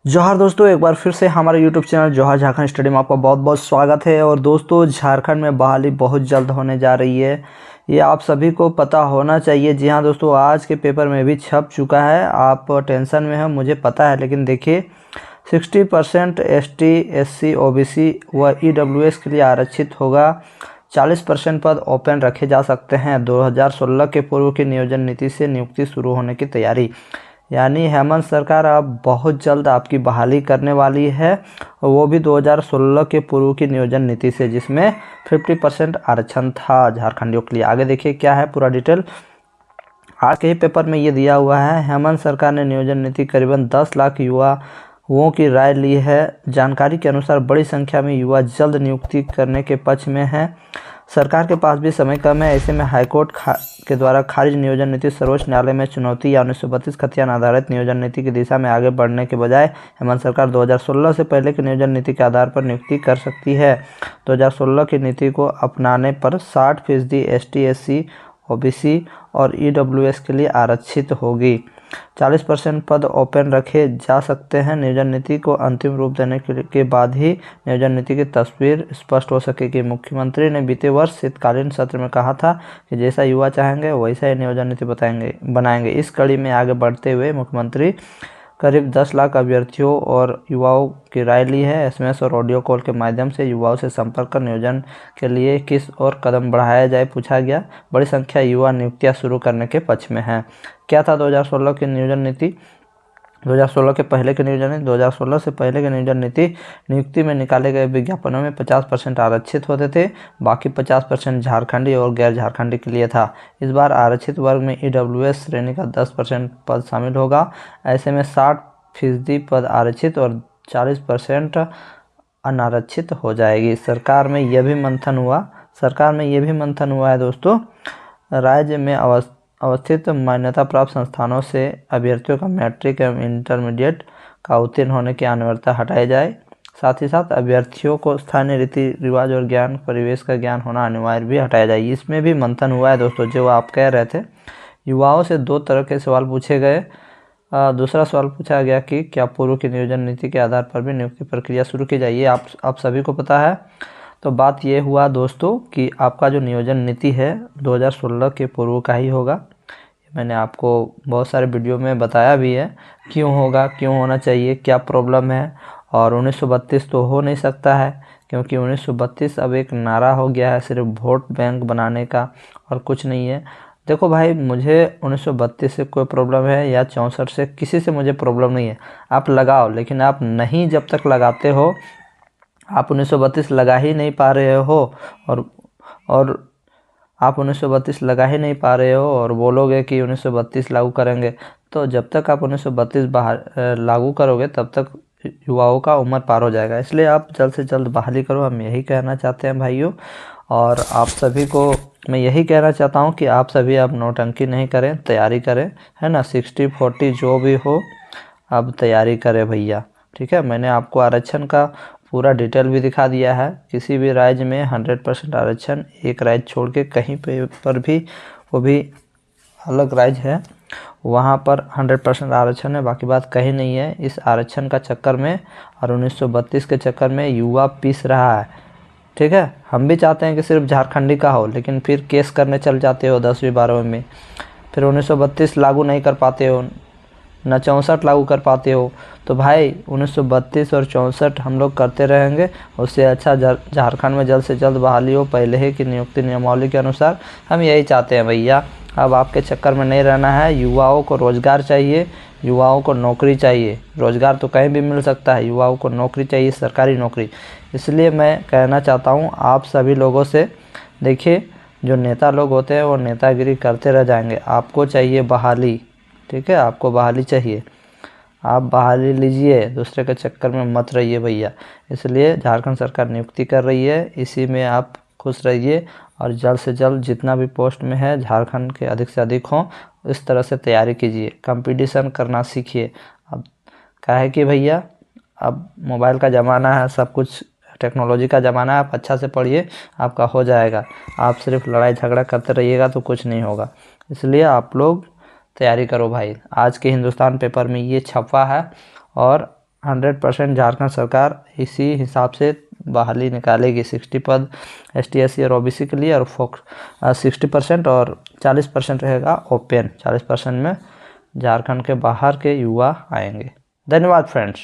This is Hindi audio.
जोहार दोस्तों, एक बार फिर से हमारे YouTube चैनल जोहार झारखंड स्टडी में आपका बहुत बहुत स्वागत है। और दोस्तों, झारखंड में बहाली बहुत जल्द होने जा रही है, ये आप सभी को पता होना चाहिए। जी हाँ दोस्तों, आज के पेपर में भी छप चुका है। आप टेंशन में हैं मुझे पता है, लेकिन देखिए 60% ST SC OBC व EWS के लिए आरक्षित होगा। 40% पद ओपन रखे जा सकते हैं। 2016 के पूर्व की नियोजन नीति से नियुक्ति शुरू होने की तैयारी, यानी हेमंत सरकार अब बहुत जल्द आपकी बहाली करने वाली है, वो भी 2016 के पूर्व की नियोजन नीति से, जिसमें 50% आरक्षण था झारखंडियों के लिए। आगे देखिए क्या है पूरा डिटेल। आज के ही पेपर में ये दिया हुआ है, हेमंत सरकार ने नियोजन नीति करीबन 10 लाख युवाओं की राय ली है। जानकारी के अनुसार बड़ी संख्या में युवा जल्द नियुक्ति करने के पक्ष में हैं। सरकार के पास भी समय कम है, ऐसे में हाईकोर्ट के द्वारा खारिज नियोजन नीति सर्वोच्च न्यायालय में चुनौती या 1932 खतियान आधारित नियोजन नीति की दिशा में आगे बढ़ने के बजाय हेमंत सरकार 2016 से पहले की नियोजन नीति के आधार पर नियुक्ति कर सकती है। 2016 की नीति को अपनाने पर 60% ST SC OBC और EWS के लिए आरक्षित होगी। 40% पद ओपन रखे जा सकते हैं। नियोजन नीति को अंतिम रूप देने के बाद ही नियोजन नीति की तस्वीर स्पष्ट हो सकेगी। मुख्यमंत्री ने बीते वर्ष शीतकालीन सत्र में कहा था कि जैसा युवा चाहेंगे वैसा ही नियोजन नीति बनाएंगे। इस कड़ी में आगे बढ़ते हुए मुख्यमंत्री करीब 10 लाख अभ्यर्थियों और युवाओं की राय ली है। SMS और ऑडियो कॉल के माध्यम से युवाओं से संपर्क कर नियोजन के लिए किस और कदम बढ़ाया जाए पूछा गया। बड़ी संख्या युवा नियुक्तियां शुरू करने के पक्ष में है। क्या था 2016 की नियोजन नीति? 2016 के पहले की नियोजन नीति 2016 से पहले की नियोजन नीति नियुक्ति में निकाले गए विज्ञापनों में 50% आरक्षित होते थे, बाकी 50% झारखंडी और गैर झारखंडी के लिए था। इस बार आरक्षित वर्ग में EWS श्रेणी का 10% पद शामिल होगा। ऐसे में 60% पद आरक्षित और 40% अनारक्षित हो जाएगी। सरकार में यह भी मंथन हुआ है दोस्तों। राज्य में अवस्थित मान्यता प्राप्त संस्थानों से अभ्यर्थियों का मैट्रिक एवं इंटरमीडिएट का उत्तीर्ण होने की अनिवार्यता हटाई जाए। साथ ही साथ अभ्यर्थियों को स्थानीय रीति रिवाज और ज्ञान परिवेश का ज्ञान होना अनिवार्य भी हटाया जाए। इसमें भी मंथन हुआ है दोस्तों। जो आप कह रहे थे, युवाओं से 2 तरह के सवाल पूछे गए। दूसरा सवाल पूछा गया कि क्या पूर्व की नियोजन नीति के आधार पर भी नियुक्ति प्रक्रिया शुरू की जाए। ये आप सभी को पता है। तो बात ये हुआ दोस्तों कि आपका जो नियोजन नीति है 2016 के पूर्व का ही होगा। मैंने आपको बहुत सारे वीडियो में बताया भी है क्यों होगा, क्यों होना चाहिए, क्या प्रॉब्लम है। और 1932 तो हो नहीं सकता है, क्योंकि 1932 अब एक नारा हो गया है सिर्फ वोट बैंक बनाने का, और कुछ नहीं है। देखो भाई, मुझे 1932 से कोई प्रॉब्लम है या 64 से, किसी से मुझे प्रॉब्लम नहीं है। आप लगाओ, लेकिन आप नहीं जब तक लगाते हो, आप 1932 लगा ही नहीं पा रहे हो और आप 1932 लगा ही नहीं पा रहे हो और बोलोगे कि 1932 लागू करेंगे, तो जब तक आप 1932 लागू करोगे तब तक युवाओं का उम्र पार हो जाएगा। इसलिए आप जल्द से जल्द बहाली करो, हम यही कहना चाहते हैं भाइयों। और आप सभी को मैं यही कहना चाहता हूँ कि आप सभी अब नौटंकी नहीं करें, तैयारी करें, है ना। 60-40 जो भी हो, अब तैयारी करें भैया, ठीक है। मैंने आपको आरक्षण का पूरा डिटेल भी दिखा दिया है। किसी भी राज्य में 100% आरक्षण, एक राज्य छोड़ के कहीं पर भी, वो भी अलग राज्य है, वहाँ पर 100% आरक्षण है, बाकी बात कहीं नहीं है। इस आरक्षण का चक्कर में और 1932 के चक्कर में युवा पीस रहा है, ठीक है। हम भी चाहते हैं कि सिर्फ झारखंडी का हो, लेकिन फिर केस करने चल जाते हो 10वीं 12वीं में, फिर 1932 लागू नहीं कर पाते हो, न 64 लागू कर पाते हो। तो भाई 1932 और 64 हम लोग करते रहेंगे, उससे अच्छा झारखंड में जल्द से जल्द बहाली हो पहले ही की नियुक्ति नियमावली के अनुसार। हम यही चाहते हैं भैया। अब आपके चक्कर में नहीं रहना है। युवाओं को रोज़गार चाहिए, युवाओं को नौकरी चाहिए। रोज़गार तो कहीं भी मिल सकता है, युवाओं को नौकरी चाहिए, सरकारी नौकरी। इसलिए मैं कहना चाहता हूँ आप सभी लोगों से, देखिए जो नेता लोग होते हैं वो नेतागिरी करते रह जाएंगे। आपको चाहिए बहाली, ठीक है, आपको बहाली चाहिए, आप बहाली लीजिए, दूसरे के चक्कर में मत रहिए भैया। इसलिए झारखंड सरकार नियुक्ति कर रही है, इसी में आप खुश रहिए और जल्द से जल्द जितना भी पोस्ट में है झारखंड के अधिक से अधिक हों, इस तरह से तैयारी कीजिए, कंपटीशन करना सीखिए। अब क्या है कि भैया, अब मोबाइल का ज़माना है, सब कुछ टेक्नोलॉजी का ज़माना है। आप अच्छा से पढ़िए, आपका हो जाएगा। आप सिर्फ लड़ाई झगड़ा करते रहिएगा तो कुछ नहीं होगा। इसलिए आप लोग तैयारी करो भाई। आज के हिंदुस्तान पेपर में ये छपा है और 100% झारखंड सरकार इसी हिसाब से बहाली निकालेगी। 60 पद ST SC और OBC के लिए और 60% और 40% रहेगा ओपन। 40% में झारखंड के बाहर के युवा आएंगे। धन्यवाद फ्रेंड्स।